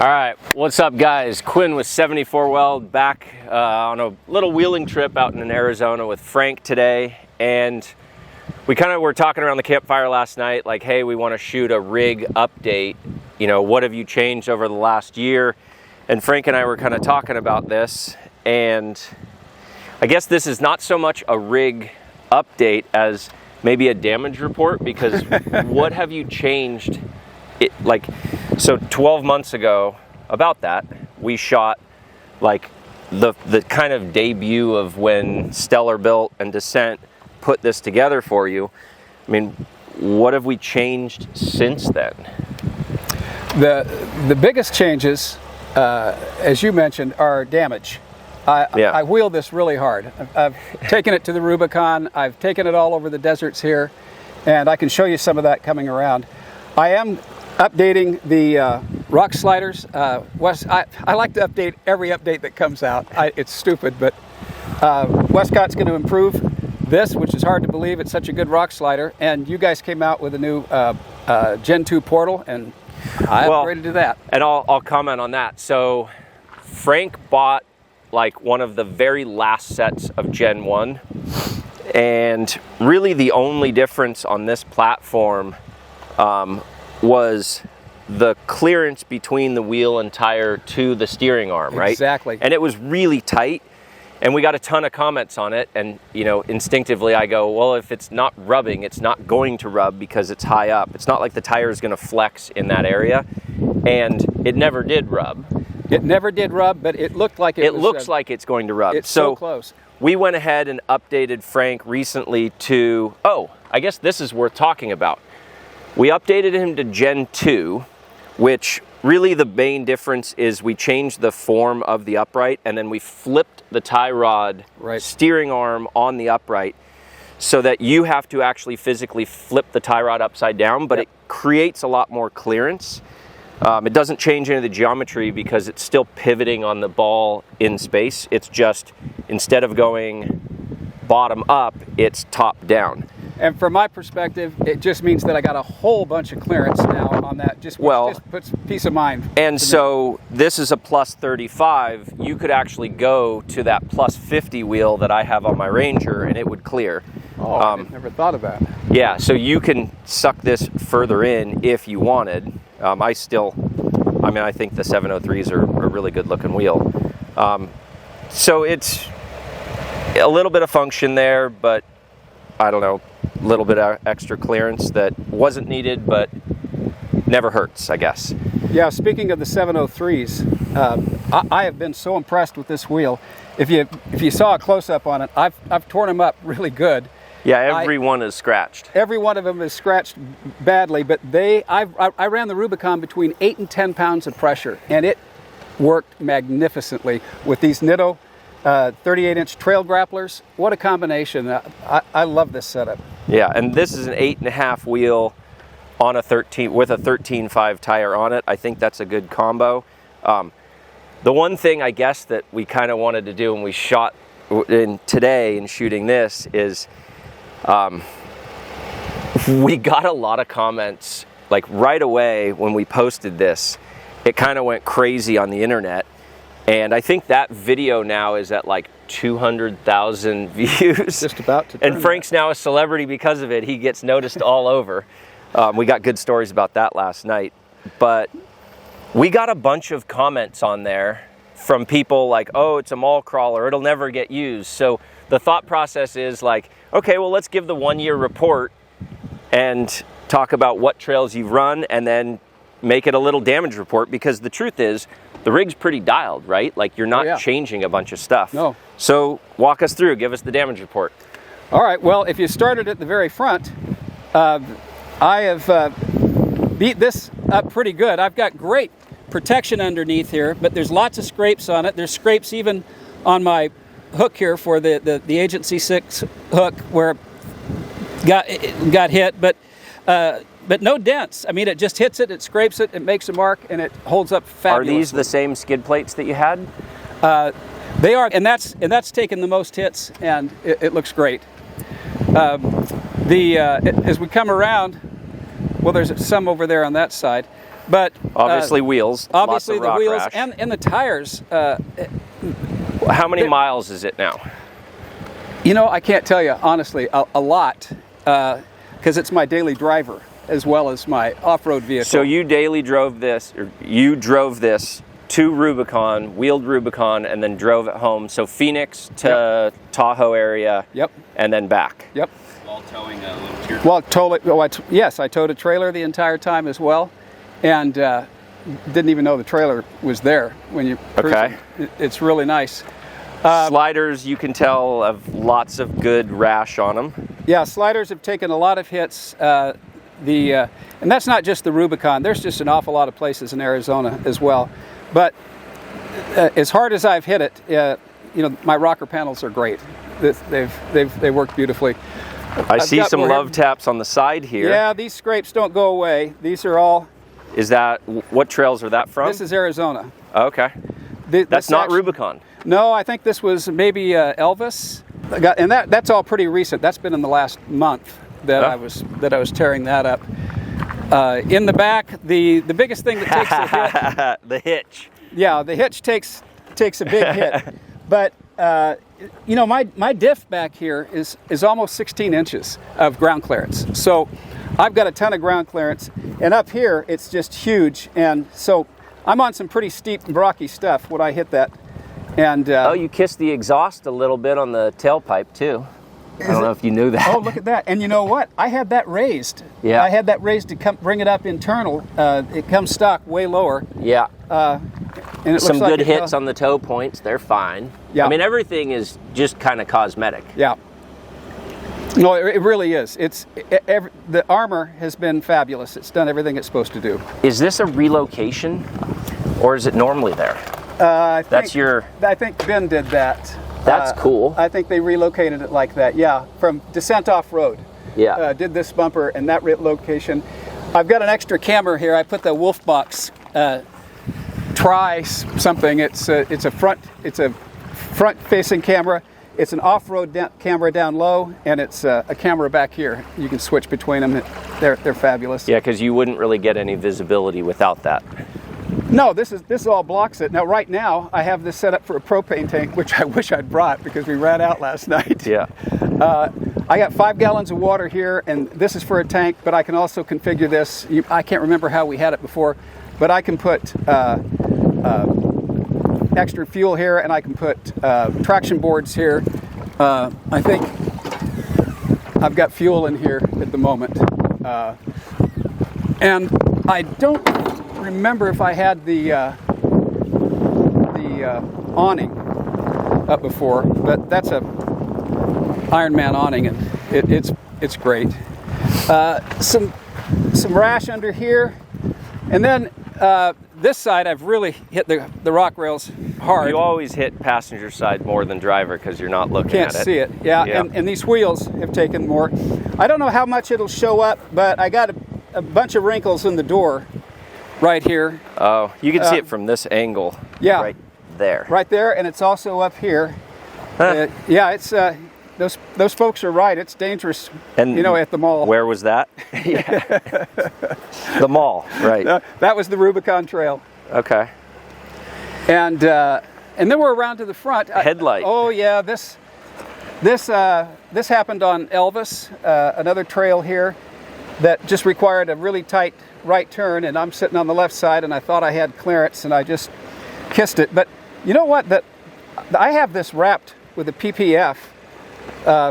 All right, what's up guys? Quinn with 74 Weld back on a little wheeling trip out in Arizona with Frank today, and we kind of were talking around the campfire last night like, hey, we want to shoot a rig update. You know, what have you changed over the last year? And Frank and I were kind of talking about this, and I guess this is not so much a rig update as maybe a damage report, because what have you changed? So 12 months ago, about that, we shot like the kind of debut of when Stellar Built and Descent put this together for you. I mean, what have we changed since then? The biggest changes, as you mentioned, are damage. I wheel this really hard. I've taken it to the Rubicon. I've taken it all over the deserts here, and I can show you some of that coming around. I am updating the rock sliders. Wes, I like to update every update that comes out. It's stupid, but Westcott's going to improve this, which is hard to believe. It's such a good rock slider. And you guys came out with a new Gen 2 portal, and I upgraded to that. And I'll comment on that. So Frank bought like one of the very last sets of Gen 1. And really the only difference on this platform was the clearance between the wheel and tire to the steering arm, right? Exactly. And it was really tight, and we got a ton of comments on it, and you know, instinctively I go, well, if it's not rubbing, it's not going to rub because it's high up. It's not like the tire is going to flex in that area, and it never did rub. It never did rub, but it looked like it looks like it's going to rub. It's so close. We went ahead and updated Frank recently to, I guess this is worth talking about. We updated him to Gen 2, which really the main difference is we changed the form of the upright, and then we flipped the tie rod steering arm on the upright so that you have to actually physically flip the tie rod upside down, but it creates a lot more clearance. It doesn't change any of the geometry because it's still pivoting on the ball in space. It's just, instead of going bottom up, it's top down. And from my perspective, it just means that I got a whole bunch of clearance now on that. Just puts peace of mind. And so this is a plus 35. You could actually go to that plus 50 wheel that I have on my Ranger, and it would clear. Oh, I never thought of that. Yeah, so you can suck this further in if you wanted. I think the 703s are a really good looking wheel. So it's a little bit of function there, but I don't know, a little bit of extra clearance that wasn't needed, but never hurts, I guess. Yeah, speaking of the 703s, I have been so impressed with this wheel. If you saw a close-up on it, I've torn them up really good. Yeah, every one is scratched. Every one of them is scratched badly, but I ran the Rubicon between 8 and 10 pounds of pressure, and it worked magnificently with these Nitto 38-inch trail grapplers. What a combination. I love this setup. Yeah, and this is an 8.5 wheel on a 13 with a 13.5 tire on it. I think that's a good combo. The one thing I guess that we kind of wanted to do when we shot today in shooting this is we got a lot of comments like right away when we posted this. It kind of went crazy on the internet. And I think that video now is at like 200,000 views. Just about to turn. And Frank's now a celebrity because of it. He gets noticed all over. We got good stories about that last night. But we got a bunch of comments on there from people like, oh, it's a mall crawler, it'll never get used. So the thought process is like, okay, well, let's give the 1-year report and talk about what trails you've run, and then make it a little damage report, because the truth is, the rig's pretty dialed, right? Like, you're not changing a bunch of stuff. No. So walk us through, give us the damage report. All right, well, if you started at the very front, I have beat this up pretty good. I've got great protection underneath here, but there's lots of scrapes on it. There's scrapes even on my hook here for the Agency 6 hook where it got hit, but no dents. I mean, it just hits it, it scrapes it, it makes a mark, and it holds up fabulously. Are these the same skid plates that you had? They are, and that's taken the most hits, and it looks great. As we come around, well, there's some over there on that side. But obviously wheels. Obviously lots of rock the wheels rash. and the tires. How many miles is it now? You know, I can't tell you honestly. A lot, because it's my daily driver as well as my off-road vehicle. So you daily drove this, or you drove this to Rubicon, wheeled Rubicon, and then drove it home. So Phoenix to Tahoe area. Yep. And then back. Yep. While towing a little tier. Well, yes, I towed a trailer the entire time as well, and didn't even know the trailer was there when you. Okay. It's really nice. Sliders, you can tell, have lots of good rash on them. Yeah, sliders have taken a lot of hits. And that's not just the Rubicon. There's just an awful lot of places in Arizona as well. But as hard as I've hit it, you know, my rocker panels are great. They work beautifully. I see some love taps on the side here. Yeah, these scrapes don't go away. These are all. Is that, what trails are that from? This is Arizona. Okay. That's not Rubicon. No, I think this was maybe Elvis. And that's all pretty recent. That's been in the last month that I was tearing that up. In the back, the biggest thing that takes a hit. The hitch. Yeah, the hitch takes a big hit. But you know, my diff back here is almost 16 inches of ground clearance. So I've got a ton of ground clearance, and up here it's just huge. And so I'm on some pretty steep and rocky stuff when I hit that. And oh, you kissed the exhaust a little bit on the tailpipe too. I don't know if you knew that. Oh, look at that. And you know what? I had that raised. Yeah. I had that raised to bring it up internal. It comes stock way lower. Yeah. And it some looks like good hits on the toe points. They're fine. Yeah. I mean, everything is just kind of cosmetic. Yeah. No, it really is. The armor has been fabulous. It's done everything it's supposed to do. Is this a relocation, or is it normally there? I think Ben did that. That's cool. I think they relocated it like that. Yeah, from Descent Off-Road. Yeah. Did this bumper and that location. I've got an extra camera here. I put the Wolfbox Try something. It's a front-facing camera. It's an off-road camera down low, and it's a camera back here. You can switch between them. They're fabulous. Yeah, because you wouldn't really get any visibility without that. No, this all blocks it. Now, right now, I have this set up for a propane tank, which I wish I'd brought because we ran out last night. Yeah. I got 5 gallons of water here, and this is for a tank, but I can also configure this. I can't remember how we had it before, but I can put extra fuel here, and I can put traction boards here. I think I've got fuel in here at the moment. And I don't remember if I had the awning up before, but that's a Ironman awning, and it's great. Some rash under here, and then this side I've really hit the rock rails hard. You always hit passenger side more than driver because you're not looking at it. Can't see it. Yeah, yeah. And these wheels have taken more. I don't know how much it'll show up, but I got a bunch of wrinkles in the door right here. Oh, you can see it from this angle. Yeah. Right there. Right there, and it's also up here. Yeah, it's those folks are right. It's dangerous, and you know, at the mall. Where was that? Yeah. The mall, right. That was the Rubicon Trail. Okay. And then we're around to the front. Headlight. Oh yeah, this happened on Elvis, another trail here that just required a really tight right turn, and I'm sitting on the left side, and I thought I had clearance, and I just kissed it. But you know what? I have this wrapped with a PPF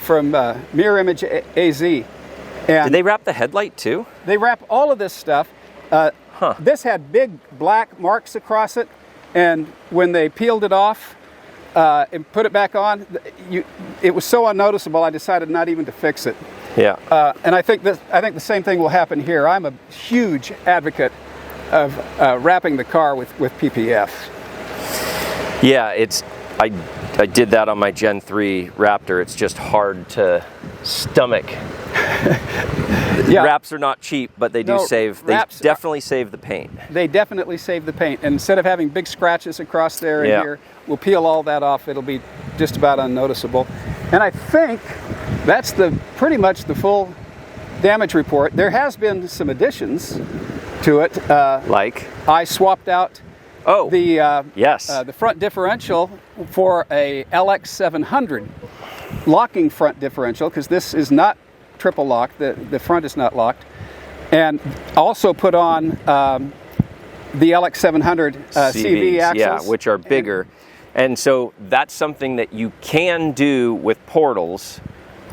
from Mirror Image AZ. And did they wrap the headlight too? They wrap all of this stuff. This had big black marks across it, and when they peeled it off and put it back on, it was so unnoticeable I decided not even to fix it. Yeah. And I think the same thing will happen here. I'm a huge advocate of wrapping the car with PPF. Yeah, I did that on my Gen 3 Raptor. It's just hard to stomach. Yeah. Wraps are not cheap, but they do save. They definitely save the paint. They definitely save the paint. And instead of having big scratches across there and here, we'll peel all that off. It'll be just about unnoticeable. And I think that's pretty much the full damage report. There has been some additions. to it. Like? I swapped out the front differential for a LX700 locking front differential, because this is not triple locked. The front is not locked. And also put on the LX700 CV axles. Yeah, which are bigger. And so that's something that you can do with portals.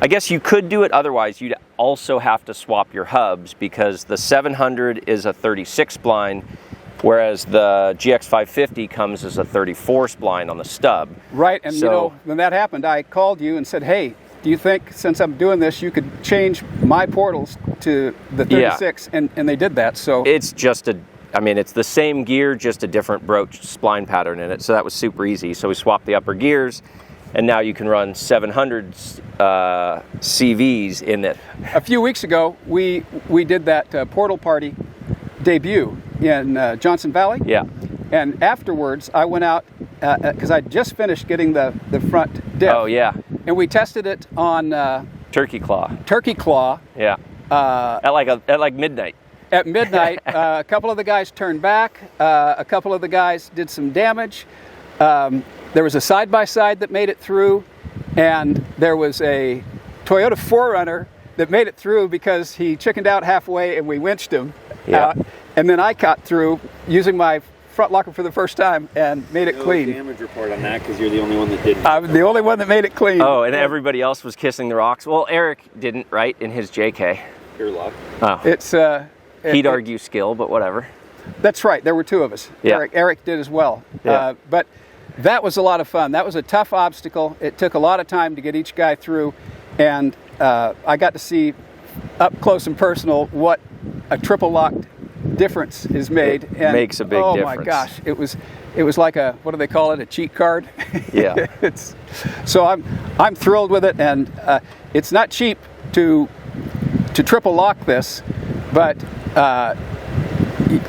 I guess you could do it otherwise. You'd also have to swap your hubs, because the 700 is a 36 spline, whereas the GX550 comes as a 34 spline on the stub. Right, and you know, when that happened, I called you and said, hey, do you think, since I'm doing this, you could change my portals to the 36? Yeah. And they did that, so. It's just it's the same gear, just a different broach spline pattern in it, so that was super easy. So we swapped the upper gears, and now you can run 700s CVs in it. A few weeks ago, we did that portal party debut in Johnson Valley. Yeah. And afterwards, I went out, because I just finished getting the front diff. Oh, yeah. And we tested it on Turkey Claw. Turkey Claw. Yeah. At like midnight. At midnight, a couple of the guys turned back. A couple of the guys did some damage. There was a side-by-side that made it through, and there was a Toyota 4Runner that made it through because he chickened out halfway and we winched him out. And then I got through using my front locker for the first time and made it clean. No damage report on that, because you're the only one that didn't. I'm the only one that made it clean. Oh, and everybody else was kissing the rocks. Well, Eric didn't, right, in his JK. Your luck. Oh. It's he'd argue skill, but whatever. That's right. There were two of us. Yeah. Eric did as well. Yeah. But that was a lot of fun. That was a tough obstacle. It took a lot of time to get each guy through, and I got to see up close and personal what a triple locked difference is made. It makes a big difference. Oh my gosh, it was like a, what do they call it, a cheat card? Yeah. So I'm thrilled with it, and it's not cheap to triple lock this, but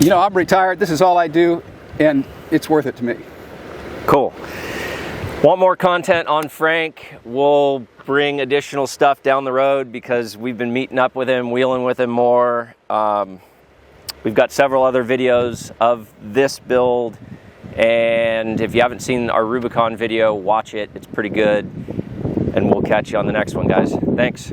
you know, I'm retired. This is all I do, and it's worth it to me. Cool. Want more content on Frank? We'll bring additional stuff down the road, because we've been meeting up with him, wheeling with him more. We've got several other videos of this build, and if you haven't seen our Rubicon video, watch it. It's pretty good, and we'll catch you on the next one, guys. Thanks.